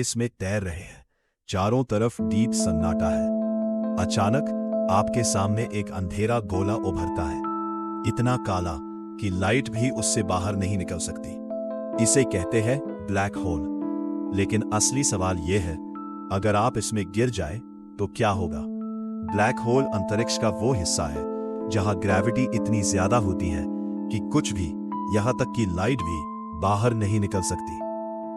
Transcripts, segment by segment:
इसमें तैर रहे हैं। चारों तरफ डीप सन्नाटा है। अचानक आपके सामने एक अंधेरा गोला उभरता है, इतना काला कि लाइट भी उससे बाहर नहीं निकल सकती। इसे कहते हैं ब्लैक होल। लेकिन असली सवाल यह है, अगर आप इसमें गिर जाए तो क्या होगा? ब्लैक होल अंतरिक्ष का वो हिस्सा है जहां ग्रेविटी इतनी ज्यादा होती है कि कुछ भी, यहां तक कि लाइट भी, बाहर नहीं निकल सकती।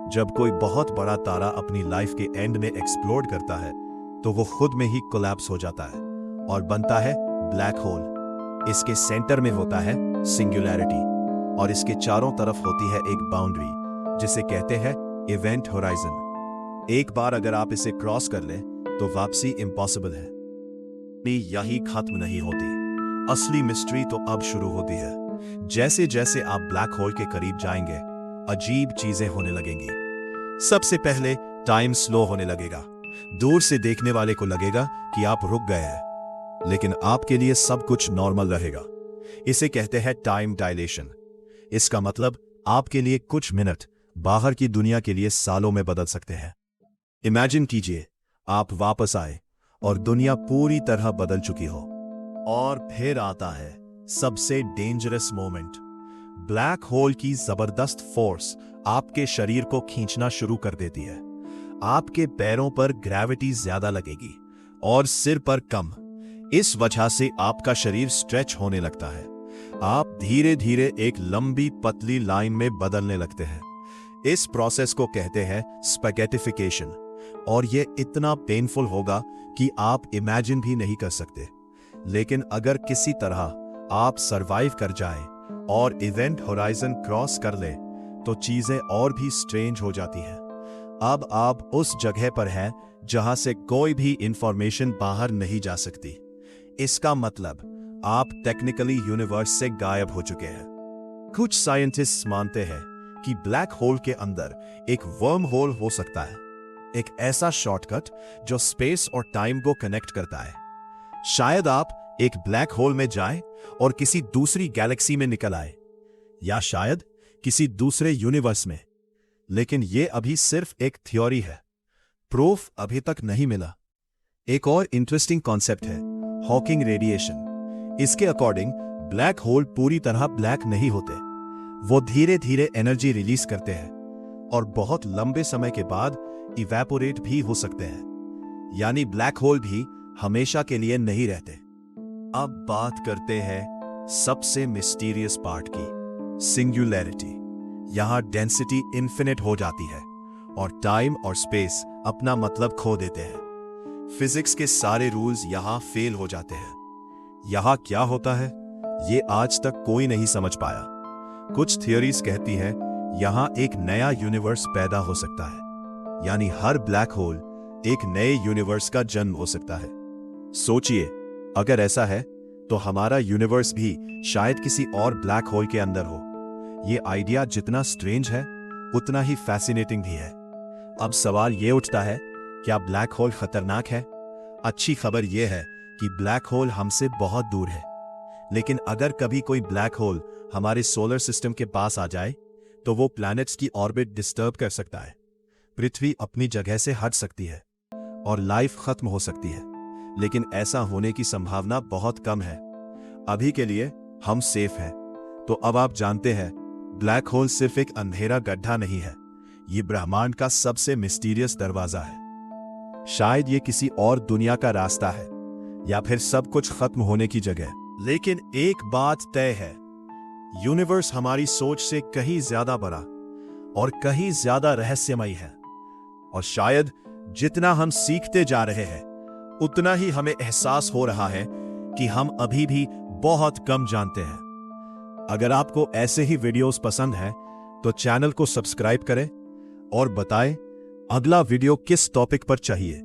जब कोई बहुत बड़ा तारा अपनी लाइफ के एंड में एक्सप्लोड करता है तो वो खुद में ही कोलैप्स हो जाता है और बनता है ब्लैक होल। इसके सेंटर में होता है सिंगुलैरिटी और इसके चारों तरफ होती है एक बाउंड्री जिसे कहते हैं इवेंट होराइजन। एक बार अगर आप इसे क्रॉस कर लें तो वापसी इम्पॉसिबल है। यही खत्म नहीं होती। असली मिस्ट्री तो अब शुरू होती है। जैसे जैसे आप ब्लैक होल के करीब जाएंगे, अजीब चीजें होने लगेंगी। सबसे पहले टाइम स्लो होने लगेगा। दूर से देखने वाले को लगेगा कि आप रुक गए हैं, लेकिन आपके लिए सब कुछ नॉर्मल रहेगा। इसे कहते हैं टाइम डायलेशन। इसका मतलब आपके लिए कुछ मिनट बाहर की दुनिया के लिए सालों में बदल सकते हैं। इमेजिन कीजिए, आप वापस आए और दुनिया पूरी तरह बदल चुकी हो। और फिर आता है सबसे डेंजरस मोमेंट। ब्लैक होल की जबरदस्त फोर्स आपके शरीर को खींचना शुरू कर देती है। आपके पैरों पर ग्रेविटी ज्यादा लगेगी और सिर पर कम। इस वजह से आपका शरीर स्ट्रेच होने लगता है। आप धीरे धीरे एक लंबी पतली लाइन में बदलने लगते हैं। इस प्रोसेस को कहते हैं स्पैगेटिफिकेशन और यह इतना पेनफुल होगा कि आप इमेजिन भी नहीं कर सकते। लेकिन अगर किसी तरह आप सरवाइव कर जाएं और इवेंट होराइजन क्रॉस कर ले तो चीजें और भी स्ट्रेंज हो जाती हैं। अब आप उस जगह पर हैं जहां से कोई भी इंफॉर्मेशन बाहर नहीं जा सकती। इसका मतलब आप टेक्निकली यूनिवर्स से गायब हो चुके हैं। कुछ साइंटिस्ट्स मानते हैं कि ब्लैक होल के अंदर एक वर्म होल हो सकता है, एक ऐसा शॉर्टकट जो स्पेस और टाइम को कनेक्ट करता है। शायद आप एक ब्लैक होल में जाएं और किसी दूसरी गैलेक्सी में निकल आए, या शायद किसी दूसरे यूनिवर्स में। लेकिन यह अभी सिर्फ एक थ्योरी है, प्रूफ अभी तक नहीं मिला। एक और इंटरेस्टिंग कॉन्सेप्ट है हॉकिंग रेडिएशन। इसके अकॉर्डिंग ब्लैक होल पूरी तरह ब्लैक नहीं होते। वो धीरे धीरे एनर्जी रिलीज करते हैं और बहुत लंबे समय के बाद इवेपोरेट भी हो सकते हैं। यानी ब्लैक होल भी हमेशा के लिए नहीं रहते। अब बात करते हैं सबसे मिस्टीरियस पार्ट की, सिंगुलैरिटी। यहां डेंसिटी इन्फिनिट हो जाती है और टाइम और स्पेस अपना मतलब खो देते हैं। फिजिक्स के सारे रूल्स यहां फेल हो जाते हैं। यहां क्या होता है ये आज तक कोई नहीं समझ पाया। कुछ थियोरीज कहती हैं यहां एक नया यूनिवर्स पैदा हो सकता है, यानी हर ब्लैक होल एक नए यूनिवर्स का जन्म हो सकता है। सोचिए, अगर ऐसा है तो हमारा यूनिवर्स भी शायद किसी और ब्लैक होल के अंदर हो। यह आइडिया जितना स्ट्रेंज है उतना ही फैसिनेटिंग भी है। अब सवाल यह उठता है, क्या ब्लैक होल खतरनाक है? अच्छी खबर यह है कि ब्लैक होल हमसे बहुत दूर है। लेकिन अगर कभी कोई ब्लैक होल हमारे सोलर सिस्टम के पास आ जाए तो वो प्लैनेट्स की ऑर्बिट डिस्टर्ब कर सकता है। पृथ्वी अपनी जगह से हट सकती है और लाइफ खत्म हो सकती है। लेकिन ऐसा होने की संभावना बहुत कम है। अभी के लिए हम सेफ हैं। तो अब आप जानते हैं, ब्लैक होल सिर्फ एक अंधेरा गड्ढा नहीं है, ये ब्रह्मांड का सबसे मिस्टीरियस दरवाजा है। शायद ये किसी और दुनिया का रास्ता है, या फिर सब कुछ खत्म होने की जगह। लेकिन एक बात तय है, यूनिवर्स हमारी सोच से कहीं ज्यादा बड़ा और कहीं ज्यादा रहस्यमयी है। और शायद जितना हम सीखते जा रहे हैं उतना ही हमें एहसास हो रहा है कि हम अभी भी बहुत कम जानते हैं। अगर आपको ऐसे ही वीडियोस पसंद हैं तो चैनल को सब्सक्राइब करें और बताएं अगला वीडियो किस टॉपिक पर चाहिए।